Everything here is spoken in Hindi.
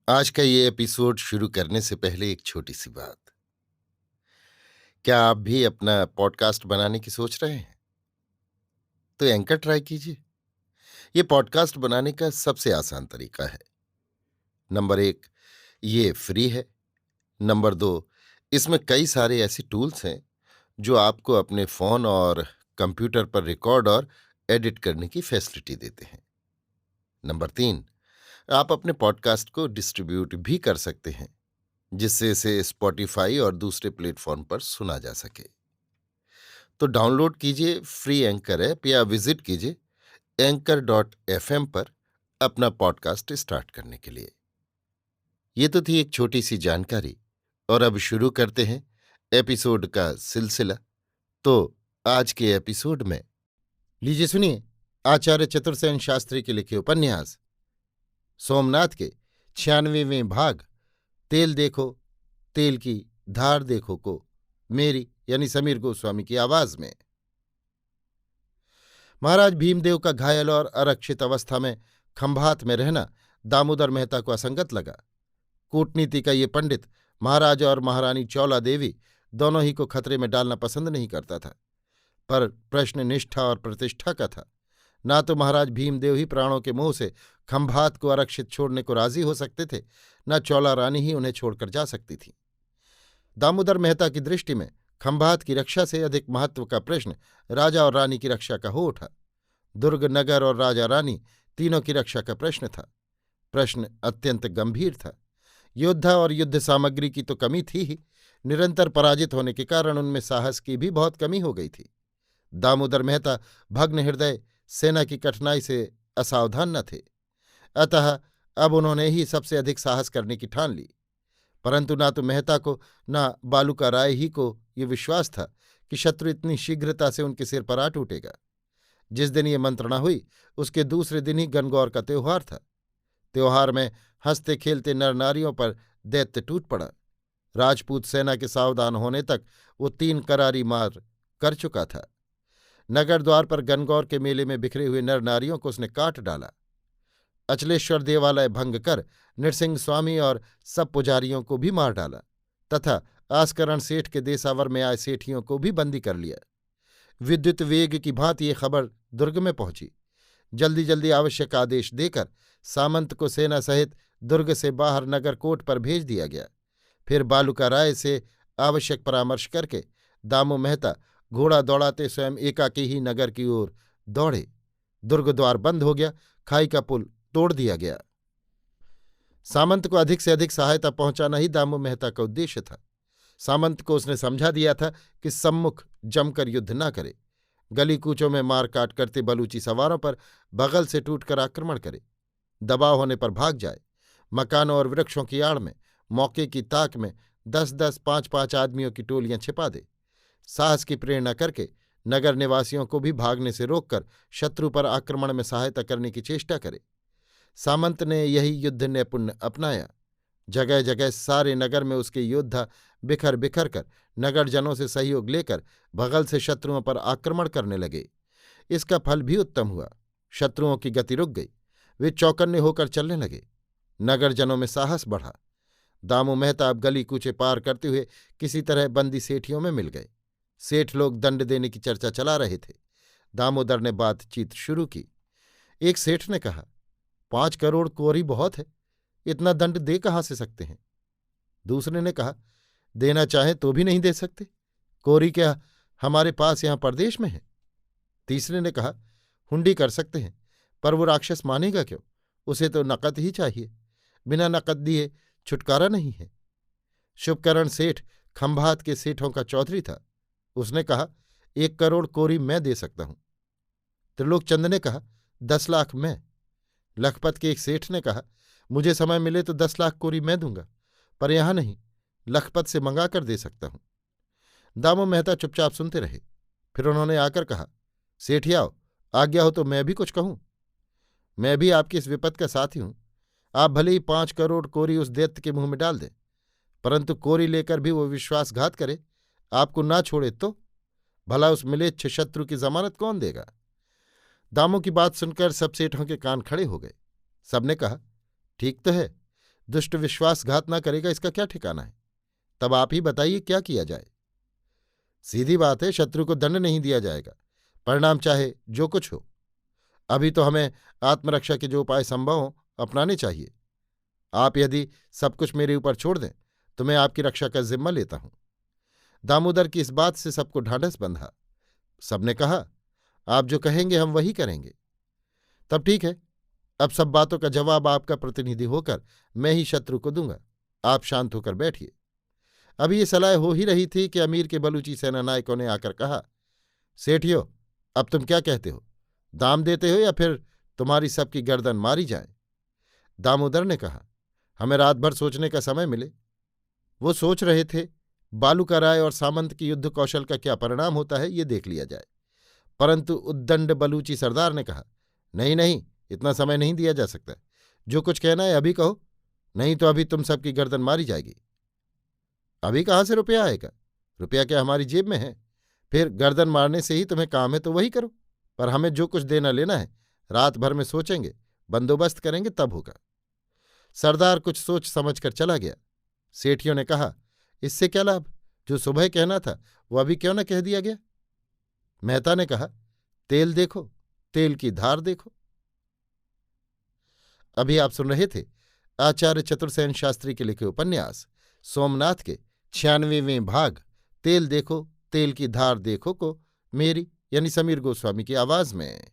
आज का ये एपिसोड शुरू करने से पहले एक छोटी सी बात। क्या आप भी अपना पॉडकास्ट बनाने की सोच रहे हैं? तो एंकर ट्राई कीजिए। ये पॉडकास्ट बनाने का सबसे आसान तरीका है। नंबर 1, ये फ्री है। नंबर 2, इसमें कई सारे ऐसे टूल्स हैं जो आपको अपने फोन और कंप्यूटर पर रिकॉर्ड और एडिट करने की फैसिलिटी देते हैं। नंबर 3, आप अपने पॉडकास्ट को डिस्ट्रीब्यूट भी कर सकते हैं, जिससे इसे स्पॉटिफाई और दूसरे प्लेटफॉर्म पर सुना जा सके। तो डाउनलोड कीजिए फ्री एंकर ऐप या विजिट कीजिए anchor.fm पर अपना पॉडकास्ट स्टार्ट करने के लिए। ये तो थी एक छोटी सी जानकारी, और अब शुरू करते हैं एपिसोड का सिलसिला। तो आज के एपिसोड में लीजिए सुनिए आचार्य चतुर्सेन शास्त्री के लिखे उपन्यास सोमनाथ के 96वें भाग तेल देखो तेल की धार देखो को मेरी यानी समीर गोस्वामी की आवाज में। महाराज भीमदेव का घायल और अरक्षित अवस्था में खंभात में रहना दामोदर मेहता को असंगत लगा। कूटनीति का ये पंडित महाराज और महारानी चौला देवी दोनों ही को खतरे में डालना पसंद नहीं करता था, पर प्रश्न निष्ठा और प्रतिष्ठा का था। ना तो महाराज भीमदेव ही प्राणों के मोह से खंभात को आरक्षित छोड़ने को राजी हो सकते थे, न चौला रानी ही उन्हें छोड़कर जा सकती थी। दामोदर मेहता की दृष्टि में खंभात की रक्षा से अधिक महत्व का प्रश्न राजा और रानी की रक्षा का हो उठा। दुर्ग, नगर और राजा रानी तीनों की रक्षा का प्रश्न था। प्रश्न अत्यंत गंभीर था। योद्धा और युद्ध सामग्री की तो कमी थी ही, निरंतर पराजित होने के कारण उनमें साहस की भी बहुत कमी हो गई थी। दामोदर मेहता भग्न हृदय सेना की कठिनाई से असावधान न थे, अतः अब उन्होंने ही सबसे अधिक साहस करने की ठान ली। परंतु ना तो मेहता को ना बालूका राय ही को ये विश्वास था कि शत्रु इतनी शीघ्रता से उनके सिर पर आ टूटेगा। जिस दिन ये मंत्रणा हुई उसके दूसरे दिन ही गणगौर का त्योहार था। त्योहार में हंसते खेलते नर नारियों पर दैत्य टूट पड़ा। राजपूत सेना के सावधान होने तक वो 3 करारी मार कर चुका था। नगर द्वार पर गणगौर के मेले में बिखरे हुए नर नारियों को उसने काट डाला। अचलेश्वर देवालय भंग कर नृसिंह स्वामी और सब पुजारियों को भी मार डाला तथा आस्करण सेठ के देसावर में आए सेठियों को भी बंदी कर लिया। विद्युत वेग की भांति ये खबर दुर्ग में पहुंची। जल्दी जल्दी आवश्यक आदेश देकर सामंत को सेना सहित दुर्ग से बाहर नगर कोट पर भेज दिया गया। फिर बालूका राय से आवश्यक परामर्श करके दामू मेहता घोड़ा दौड़ाते स्वयं एकाकी ही नगर की ओर दौड़े। दुर्ग द्वार बंद हो गया, खाई का पुल तोड़ दिया गया। सामंत को अधिक से अधिक सहायता पहुंचाना ही दामू मेहता का उद्देश्य था। सामंत को उसने समझा दिया था कि सम्मुख जमकर युद्ध न करे, गली कूचों में मारकाट करते बलूची सवारों पर बगल से टूटकर आक्रमण करे, दबाव होने पर भाग जाए, मकानों और वृक्षों की आड़ में मौके की ताक में 10-10, 5-5 आदमियों की टोलियां छिपा दे। साहस की प्रेरणा करके नगर निवासियों को भी भागने से रोककर शत्रु पर आक्रमण में सहायता करने की चेष्टा करे। सामंत ने यही युद्ध नैपुण्य अपनाया। जगह जगह सारे नगर में उसके योद्धा बिखर बिखर कर नगरजनों से सहयोग लेकर बगल से शत्रुओं पर आक्रमण करने लगे। इसका फल भी उत्तम हुआ। शत्रुओं की गति रुक गई, वे चौकन्ने होकर चलने लगे। नगरजनों में साहस बढ़ा। दामू मेहता अब गली कूचे पार करते हुए किसी तरह बंदी सेठियों में मिल गए। सेठ लोग दंड देने की चर्चा चला रहे थे। दामोदर ने बातचीत शुरू की। एक सेठ ने कहा, 5 करोड़ कोरी बहुत है, इतना दंड दे कहाँ से सकते हैं। दूसरे ने कहा, देना चाहें तो भी नहीं दे सकते, कोरी क्या हमारे पास यहां परदेश में है। तीसरे ने कहा, हुंडी कर सकते हैं, पर वो राक्षस मानेगा क्यों, उसे तो नकद ही चाहिए, बिना नकद दिए छुटकारा नहीं है। शुभकरण सेठ खंभात के सेठों का चौधरी था। उसने कहा, 1 करोड़ कोरी मैं दे सकता हूं। त्रिलोकचंद ने कहा, 10 लाख मैं। लखपत के एक सेठ ने कहा, मुझे समय मिले तो 10 लाख कोरी मैं दूंगा, पर यहां नहीं, लखपत से मंगाकर दे सकता हूं। दामू मेहता चुपचाप सुनते रहे। फिर उन्होंने आकर कहा, सेठियाओ, आज्ञा हो तो मैं भी कुछ कहूं। मैं भी आपकी इस विपद का साथी हूं। आप भले ही 5 करोड़ कोरी उस दैत्य के मुंह में डाल दें, परंतु कोरी लेकर भी वो विश्वासघात करे, आपको ना छोड़े तो भला उस मिलेच्छ शत्रु की जमानत कौन देगा। दामू की बात सुनकर सब सेठों के कान खड़े हो गए। सबने कहा, ठीक तो है, दुष्ट विश्वासघात न करेगा इसका क्या ठिकाना है। तब आप ही बताइए क्या किया जाए। सीधी बात है, शत्रु को दंड नहीं दिया जाएगा, परिणाम चाहे जो कुछ हो। अभी तो हमें आत्मरक्षा के जो उपाय संभव हों अपनाने चाहिए। आप यदि सब कुछ मेरे ऊपर छोड़ दें तो मैं आपकी रक्षा का जिम्मा लेता हूं। दामोदर की इस बात से सबको ढांढस बंधा। सबने कहा, आप जो कहेंगे हम वही करेंगे। तब ठीक है, अब सब बातों का जवाब आपका प्रतिनिधि होकर मैं ही शत्रु को दूंगा। आप शांत होकर बैठिए। अभी ये सलाह हो ही रही थी कि अमीर के बलूची सेनानायकों ने आकर कहा, सेठियो, अब तुम क्या कहते हो? दाम देते हो या फिर तुम्हारी सबकी गर्दन मारी जाए? दामोदर ने कहा, हमें रात भर सोचने का समय मिले। वो सोच रहे थे बालूका राय और सामंत की युद्ध कौशल का क्या परिणाम होता है ये देख लिया जाए। परंतु उद्दंड बलूची सरदार ने कहा, नहीं नहीं, इतना समय नहीं दिया जा सकता। जो कुछ कहना है अभी कहो, नहीं तो अभी तुम सबकी गर्दन मारी जाएगी। अभी कहाँ से रुपया आएगा? रुपया क्या हमारी जेब में है? फिर गर्दन मारने से ही तुम्हें काम है तो वही करो। पर हमें जो कुछ देना लेना है रात भर में सोचेंगे, बंदोबस्त करेंगे, तब होगा। सरदार कुछ सोच समझ कर चला गया। सेठियों ने कहा, इससे क्या लाभ? जो सुबह कहना था वो अभी क्यों न कह दिया गया? मेहता ने कहा, तेल देखो, तेल की धार देखो। अभी आप सुन रहे थे आचार्य चतुर्सेन शास्त्री के लिखे उपन्यास सोमनाथ के 96वें भाग तेल देखो तेल की धार देखो को मेरी यानी समीर गोस्वामी की आवाज में